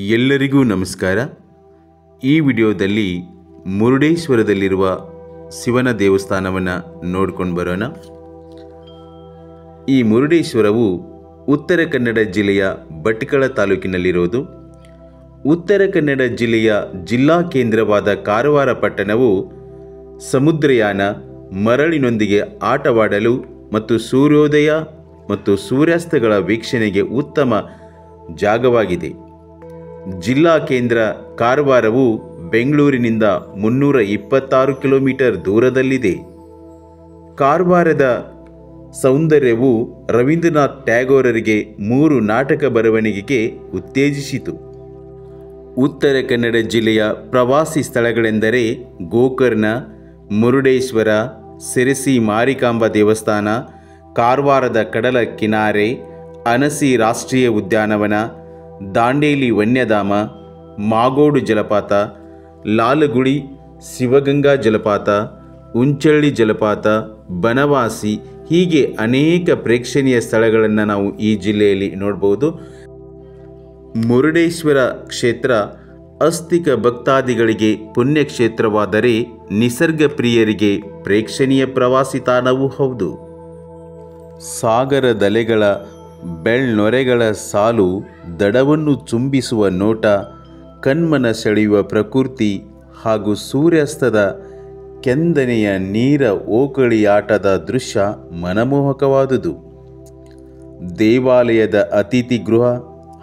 ಎಲ್ಲರಿಗೂ ನಮಸ್ಕಾರ. ಈ ವಿಡಿಯೋದಲ್ಲಿ ಮುರುಡೇಶ್ವರದಲ್ಲಿರುವ ಶಿವನ ದೇವಸ್ಥಾನವನ್ನು ನೋಡ್ಕೊಂಡು ಬರೋಣ. ಈ ಮುರುಡೇಶ್ವರವು ಉತ್ತರ ಕನ್ನಡ ಜಿಲ್ಲೆಯ ಭಟ್ಕಳ ತಾಲೂಕಿನಲ್ಲಿರೋದು. ಉತ್ತರ ಕನ್ನಡ ಜಿಲ್ಲೆಯ ಜಿಲ್ಲಾ ಕೇಂದ್ರವಾದ ಕಾರವಾರ ಪಟ್ಟಣವು ಸಮುದ್ರಯಾನ, ಮರಳಿನೊಂದಿಗೆ ಆಟವಾಡಲು ಮತ್ತು ಸೂರ್ಯೋದಯ ಮತ್ತು ಸೂರ್ಯಾಸ್ತಗಳ ವೀಕ್ಷಣೆಗೆ ಉತ್ತಮ ಜಾಗವಾಗಿದೆ. ಜಿಲ್ಲಾ ಕೇಂದ್ರ ಕಾರವಾರವು ಬೆಂಗಳೂರಿನಿಂದ 326 ಕಿಲೋಮೀಟರ್ ದೂರದಲ್ಲಿದೆ. ಕಾರವಾರದ ಸೌಂದರ್ಯವು ರವೀಂದ್ರನಾಥ್ ಟ್ಯಾಗೋರರಿಗೆ 3 ನಾಟಕ ಬರವಣಿಗೆಗೆ ಉತ್ತೇಜಿಸಿತು. ಉತ್ತರ ಕನ್ನಡ ಜಿಲ್ಲೆಯ ಪ್ರವಾಸಿ ಸ್ಥಳಗಳೆಂದರೆ ಗೋಕರ್ಣ, ಮುರುಡೇಶ್ವರ, ಸಿರಸಿ ಮಾರಿಕಾಂಬ ದೇವಸ್ಥಾನ, ಕಾರವಾರದ ಕಡಲ ಕಿನಾರೆ, ಅನಸಿ ರಾಷ್ಟ್ರೀಯ ಉದ್ಯಾನವನ, ದಾಂಡೇಲಿ ವನ್ಯಧಾಮ, ಮಾಗೋಡು ಜಲಪಾತ, ಲಾಲಗುಡಿ ಶಿವಗಂಗಾ ಜಲಪಾತ, ಉಂಚಳ್ಳಿ ಜಲಪಾತ, ಬನವಾಸಿ, ಹೀಗೆ ಅನೇಕ ಪ್ರೇಕ್ಷಣೀಯ ಸ್ಥಳಗಳನ್ನು ನಾವು ಈ ಜಿಲ್ಲೆಯಲ್ಲಿ ನೋಡ್ಬೋದು. ಮುರುಡೇಶ್ವರ ಕ್ಷೇತ್ರ ಆಸ್ತಿಕ ಭಕ್ತಾದಿಗಳಿಗೆ ಪುಣ್ಯಕ್ಷೇತ್ರವಾದರೆ ನಿಸರ್ಗ ಪ್ರಿಯರಿಗೆ ಪ್ರೇಕ್ಷಣೀಯ ಪ್ರವಾಸಿ ತಾಣವೂ ಹೌದು. ಸಾಗರದಲೆಗಳ ಬೆಳ್ನೊರೆಗಳ ಸಾಲು, ದಡವನ್ನು ಚುಂಬಿಸುವ ನೋಟ, ಕಣ್ಮನ ಸೆಳೆಯುವ ಪ್ರಕೃತಿ ಹಾಗೂ ಸೂರ್ಯಾಸ್ತದ ಕೆಂದನೆಯ ನೀರ ಓಕಳಿಯಾಟದ ದೃಶ್ಯ ಮನಮೋಹಕವಾದುದು. ದೇವಾಲಯದ ಅತಿಥಿ ಗೃಹ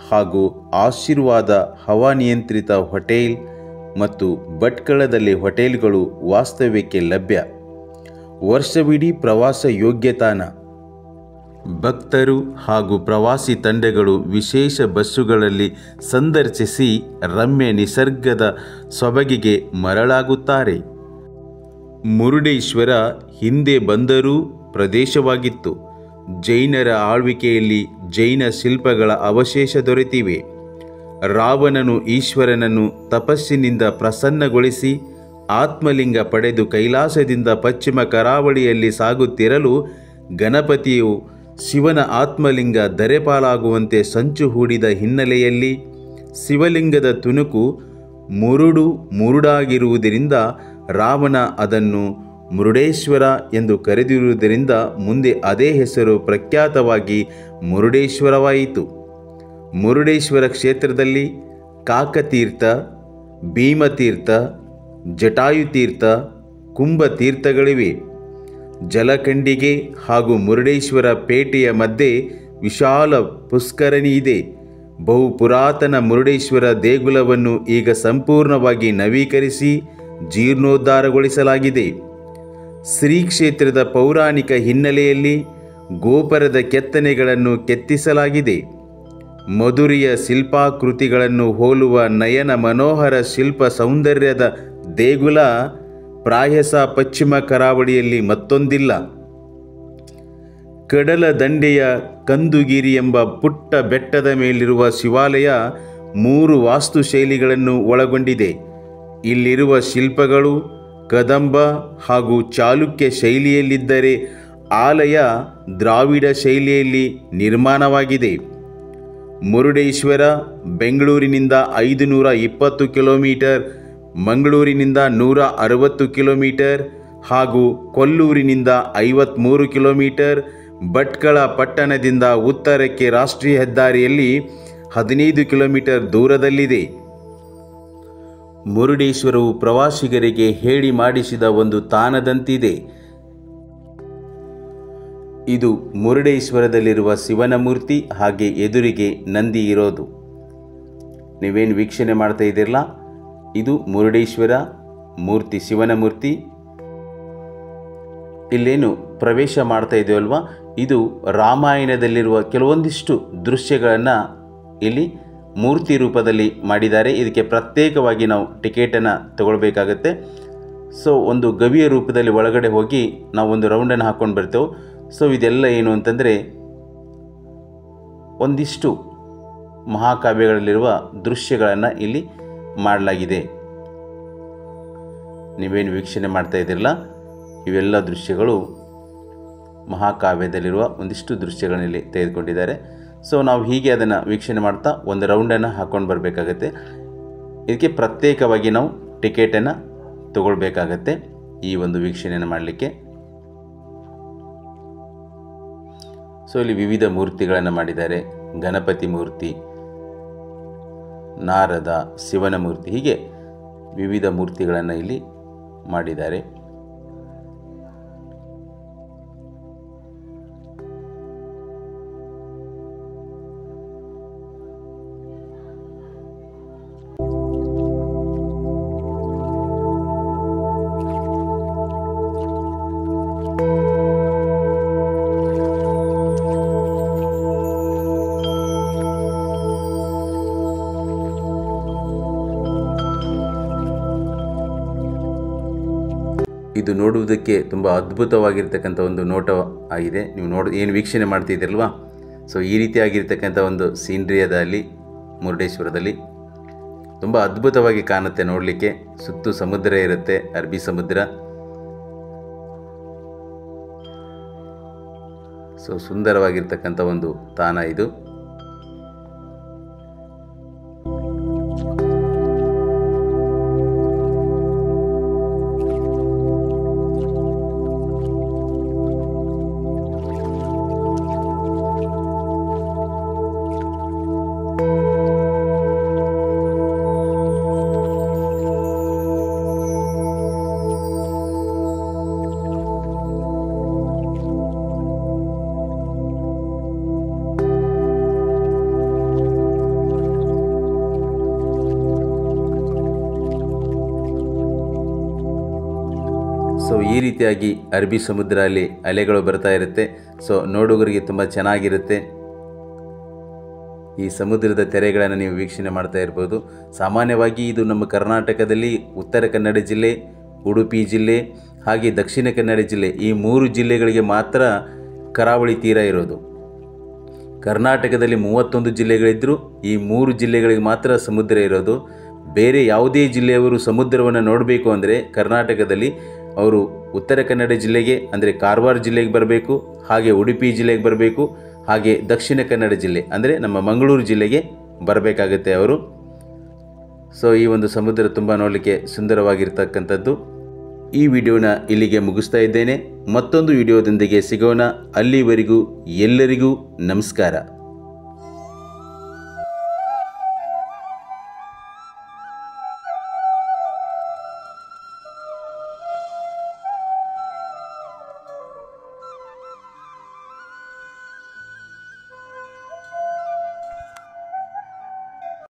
ಹಾಗೂ ಆಶೀರ್ವಾದ ಹವಾನಿಯಂತ್ರಿತ ಹೋಟೆಲ್ ಮತ್ತು ಭಟ್ಕಳದಲ್ಲಿ ಹೋಟೆಲ್ಗಳು ವಾಸ್ತವ್ಯಕ್ಕೆ ಲಭ್ಯ. ವರ್ಷವಿಡೀ ಪ್ರವಾಸ ಯೋಗ್ಯ ತಾಣ. ಭಕ್ತರು ಹಾಗೂ ಪ್ರವಾಸಿ ತಂಡಗಳು ವಿಶೇಷ ಬಸ್ಸುಗಳಲ್ಲಿ ಸಂದರ್ಶಿಸಿ ರಮ್ಯ ನಿಸರ್ಗದ ಸೊಬಗಿಗೆ ಮರಳಾಗುತ್ತಾರೆ. ಮುರುಡೇಶ್ವರ ಹಿಂದೆ ಬಂದರೂ ಪ್ರದೇಶವಾಗಿತ್ತು. ಜೈನರ ಆಳ್ವಿಕೆಯಲ್ಲಿ ಜೈನ ಶಿಲ್ಪಗಳ ಅವಶೇಷ ದೊರೆತಿವೆ. ರಾವಣನು ಈಶ್ವರನನ್ನು ತಪಸ್ಸಿನಿಂದ ಪ್ರಸನ್ನಗೊಳಿಸಿ ಆತ್ಮಲಿಂಗ ಪಡೆದು ಕೈಲಾಸದಿಂದ ಪಶ್ಚಿಮ ಕರಾವಳಿಯಲ್ಲಿ ಸಾಗುತ್ತಿರಲು ಗಣಪತಿಯು ಶಿವನ ಆತ್ಮಲಿಂಗ ಧರೆಪಾಲಾಗುವಂತೆ ಸಂಚು ಹೂಡಿದ ಹಿನ್ನೆಲೆಯಲ್ಲಿ ಶಿವಲಿಂಗದ ತುಣುಕು ಮುರುಡಾಗಿರುವುದರಿಂದ ರಾವಣ ಅದನ್ನು ಮುರುಡೇಶ್ವರ ಎಂದು ಕರೆದಿರುವುದರಿಂದ ಮುಂದೆ ಅದೇ ಹೆಸರು ಪ್ರಖ್ಯಾತವಾಗಿ ಮುರುಡೇಶ್ವರವಾಯಿತು. ಮುರುಡೇಶ್ವರ ಕ್ಷೇತ್ರದಲ್ಲಿ ಕಾಕತೀರ್ಥ, ಭೀಮತೀರ್ಥ, ಜಟಾಯುತೀರ್ಥ, ಕುಂಭತೀರ್ಥಗಳಿವೆ. ಜಲಖಂಡಿಗೆ ಹಾಗೂ ಮುರುಡೇಶ್ವರ ಪೇಟೆಯ ಮಧ್ಯೆ ವಿಶಾಲ ಪುಷ್ಕರಣಿ ಇದೆ. ಬಹು ಪುರಾತನ ಮುರುಡೇಶ್ವರ ದೇಗುಲವನ್ನು ಈಗ ಸಂಪೂರ್ಣವಾಗಿ ನವೀಕರಿಸಿ ಜೀರ್ಣೋದ್ಧಾರಗೊಳಿಸಲಾಗಿದೆ. ಶ್ರೀ ಕ್ಷೇತ್ರದ ಪೌರಾಣಿಕ ಹಿನ್ನೆಲೆಯಲ್ಲಿ ಗೋಪುರದ ಕೆತ್ತನೆಗಳನ್ನು ಕೆತ್ತಿಸಲಾಗಿದೆ. ಮಧುರೆಯ ಶಿಲ್ಪಾಕೃತಿಗಳನ್ನು ಹೋಲುವ ನಯನ ಮನೋಹರ ಶಿಲ್ಪ ಸೌಂದರ್ಯದ ದೇಗುಲ ಪ್ರಾಯಶಃ ಪಶ್ಚಿಮ ಕರಾವಳಿಯಲ್ಲಿ ಮತ್ತೊಂದಿಲ್ಲ. ಕಡಲ ದಂಡೆಯ ಕಂದುಗಿರಿ ಎಂಬ ಪುಟ್ಟ ಬೆಟ್ಟದ ಮೇಲಿರುವ ಶಿವಾಲಯ 3 ವಾಸ್ತುಶೈಲಿಗಳನ್ನು ಒಳಗೊಂಡಿದೆ. ಇಲ್ಲಿರುವ ಶಿಲ್ಪಗಳು ಕದಂಬ ಹಾಗೂ ಚಾಲುಕ್ಯ ಶೈಲಿಯಲ್ಲಿದ್ದರೆ ಆಲಯ ದ್ರಾವಿಡ ಶೈಲಿಯಲ್ಲಿ ನಿರ್ಮಾಣವಾಗಿದೆ. ಮುರುಡೇಶ್ವರ ಬೆಂಗಳೂರಿನಿಂದ 520 ಕಿಲೋಮೀಟರ್, ಮಂಗಳೂರಿನಿಂದ 160 ಕಿಲೋಮೀಟರ್ ಹಾಗೂ ಕೊಲ್ಲೂರಿನಿಂದ 53 ಕಿಲೋಮೀಟರ್, ಭಟ್ಕಳ ಪಟ್ಟಣದಿಂದ ಉತ್ತರಕ್ಕೆ ರಾಷ್ಟ್ರೀಯ ಹೆದ್ದಾರಿಯಲ್ಲಿ 15 ಕಿಲೋಮೀಟರ್ ದೂರದಲ್ಲಿದೆ. ಮುರುಡೇಶ್ವರವು ಪ್ರವಾಸಿಗರಿಗೆ ಹೇಳಿ ಮಾಡಿಸಿದ ಒಂದು ತಾಣದಂತಿದೆ. ಇದು ಮುರುಡೇಶ್ವರದಲ್ಲಿರುವ ಶಿವನ ಮೂರ್ತಿ, ಹಾಗೆ ಎದುರಿಗೆ ನಂದಿ ಇರೋದು. ನೀವೇನು ವೀಕ್ಷಣೆ ಮಾಡ್ತಾ ಇದ್ದೀರಲ್ಲ, ಇದು ಮುರುಡೇಶ್ವರ ಮೂರ್ತಿ, ಶಿವನ ಮೂರ್ತಿ. ಇಲ್ಲೇನು ಪ್ರವೇಶ ಮಾಡ್ತಾ ಇದೆಯಲ್ವ, ಇದು ರಾಮಾಯಣದಲ್ಲಿರುವ ಕೆಲವೊಂದಿಷ್ಟು ದೃಶ್ಯಗಳನ್ನು ಇಲ್ಲಿ ಮೂರ್ತಿ ರೂಪದಲ್ಲಿ ಮಾಡಿದ್ದಾರೆ. ಇದಕ್ಕೆ ಪ್ರತ್ಯೇಕವಾಗಿ ನಾವು ಟಿಕೆಟನ್ನು ತಗೊಳ್ಬೇಕಾಗತ್ತೆ. ಸೊ ಒಂದು ಗವಿಯ ರೂಪದಲ್ಲಿ ಒಳಗಡೆ ಹೋಗಿ ನಾವು ಒಂದು ರೌಂಡನ್ನು ಹಾಕ್ಕೊಂಡು ಬರ್ತೇವೆ. ಸೊ ಇದೆಲ್ಲ ಏನು ಅಂತಂದರೆ ಒಂದಿಷ್ಟು ಮಹಾಕಾವ್ಯಗಳಲ್ಲಿರುವ ದೃಶ್ಯಗಳನ್ನು ಇಲ್ಲಿ ಮಾಡಲಾಗಿದೆ. ನೀವೇನು ವೀಕ್ಷಣೆ ಮಾಡ್ತಾ ಇದ್ದೀರಲ್ಲ, ಇವೆಲ್ಲ ದೃಶ್ಯಗಳು ಮಹಾಕಾವ್ಯದಲ್ಲಿರುವ ಒಂದಿಷ್ಟು ದೃಶ್ಯಗಳನ್ನಿಲ್ಲಿ ತೆಗೆದುಕೊಂಡಿದ್ದಾರೆ. ಸೊ ನಾವು ಹೀಗೆ ಅದನ್ನು ವೀಕ್ಷಣೆ ಮಾಡ್ತಾ ಒಂದು ರೌಂಡನ್ನು ಹಾಕ್ಕೊಂಡು ಬರಬೇಕಾಗತ್ತೆ. ಇದಕ್ಕೆ ಪ್ರತ್ಯೇಕವಾಗಿ ನಾವು ಟಿಕೆಟನ್ನು ತಗೊಳ್ಬೇಕಾಗತ್ತೆ ಈ ಒಂದು ವೀಕ್ಷಣೆಯನ್ನು ಮಾಡಲಿಕ್ಕೆ. ಸೊ ಇಲ್ಲಿ ವಿವಿಧ ಮೂರ್ತಿಗಳನ್ನು ಮಾಡಿದ್ದಾರೆ. ಗಣಪತಿ ಮೂರ್ತಿ, ನಾರದ, ಶಿವನ ಮೂರ್ತಿ, ಹೀಗೆ ವಿವಿಧ ಮೂರ್ತಿಗಳನ್ನು ಇಲ್ಲಿ ಮಾಡಿದ್ದಾರೆ. ಇದು ನೋಡುವುದಕ್ಕೆ ತುಂಬ ಅದ್ಭುತವಾಗಿರ್ತಕ್ಕಂಥ ಒಂದು ನೋಟ ಆಗಿದೆ. ನೀವು ಏನು ವೀಕ್ಷಣೆ ಮಾಡ್ತಿದ್ದೀರಲ್ವಾ, ಸೊ ಈ ರೀತಿಯಾಗಿರ್ತಕ್ಕಂಥ ಒಂದು ಸೀನ್ರಿ ಅದ ಅಲ್ಲಿ ಮುರುಡೇಶ್ವರದಲ್ಲಿ. ತುಂಬ ಅದ್ಭುತವಾಗಿ ಕಾಣುತ್ತೆ ನೋಡಲಿಕ್ಕೆ. ಸುತ್ತು ಸಮುದ್ರ ಇರುತ್ತೆ, ಅರಬ್ಬಿ ಸಮುದ್ರ. ಸೊ ಸುಂದರವಾಗಿರ್ತಕ್ಕಂಥ ಒಂದು ತಾಣ ಇದು. ಸೊ ಈ ರೀತಿಯಾಗಿ ಅರಬ್ಬಿ ಸಮುದ್ರ ಅಲ್ಲಿ ಅಲೆಗಳು ಬರ್ತಾ ಇರುತ್ತೆ. ಸೊ ನೋಡುಗರಿಗೆ ತುಂಬ ಚೆನ್ನಾಗಿರುತ್ತೆ. ಈ ಸಮುದ್ರದ ತೆರೆಗಳನ್ನು ನೀವು ವೀಕ್ಷಣೆ ಮಾಡ್ತಾ ಇರ್ಬೋದು. ಸಾಮಾನ್ಯವಾಗಿ ಇದು ನಮ್ಮ ಕರ್ನಾಟಕದಲ್ಲಿ ಉತ್ತರ ಕನ್ನಡ ಜಿಲ್ಲೆ, ಉಡುಪಿ ಜಿಲ್ಲೆ ಹಾಗೆ ದಕ್ಷಿಣ ಕನ್ನಡ ಜಿಲ್ಲೆ, ಈ 3 ಜಿಲ್ಲೆಗಳಿಗೆ ಮಾತ್ರ ಕರಾವಳಿ ತೀರ ಇರೋದು. ಕರ್ನಾಟಕದಲ್ಲಿ 31 ಜಿಲ್ಲೆಗಳಿದ್ದರೂ ಈ 3 ಜಿಲ್ಲೆಗಳಿಗೆ ಮಾತ್ರ ಸಮುದ್ರ ಇರೋದು. ಬೇರೆ ಯಾವುದೇ ಜಿಲ್ಲೆಯವರು ಸಮುದ್ರವನ್ನು ನೋಡಬೇಕು ಅಂದರೆ ಕರ್ನಾಟಕದಲ್ಲಿ ಅವರು ಉತ್ತರ ಕನ್ನಡ ಜಿಲ್ಲೆಗೆ ಅಂದರೆ ಕಾರವಾರ ಜಿಲ್ಲೆಗೆ ಬರಬೇಕು, ಹಾಗೆ ಉಡುಪಿ ಜಿಲ್ಲೆಗೆ ಬರಬೇಕು, ಹಾಗೆ ದಕ್ಷಿಣ ಕನ್ನಡ ಜಿಲ್ಲೆ ಅಂದರೆ ನಮ್ಮ ಮಂಗಳೂರು ಜಿಲ್ಲೆಗೆ ಬರಬೇಕಾಗುತ್ತೆ ಅವರು. ಸೊ ಈ ಒಂದು ಸಮುದ್ರ ತುಂಬ ನೋಡಲಿಕ್ಕೆ ಸುಂದರವಾಗಿರ್ತಕ್ಕಂಥದ್ದು. ಈ ವಿಡಿಯೋನ ಇಲ್ಲಿಗೆ ಮುಗಿಸ್ತಾ ಇದ್ದೇನೆ. ಮತ್ತೊಂದು ವಿಡಿಯೋದೊಂದಿಗೆ ಸಿಗೋಣ. ಅಲ್ಲಿವರೆಗೂ ಎಲ್ಲರಿಗೂ ನಮಸ್ಕಾರ.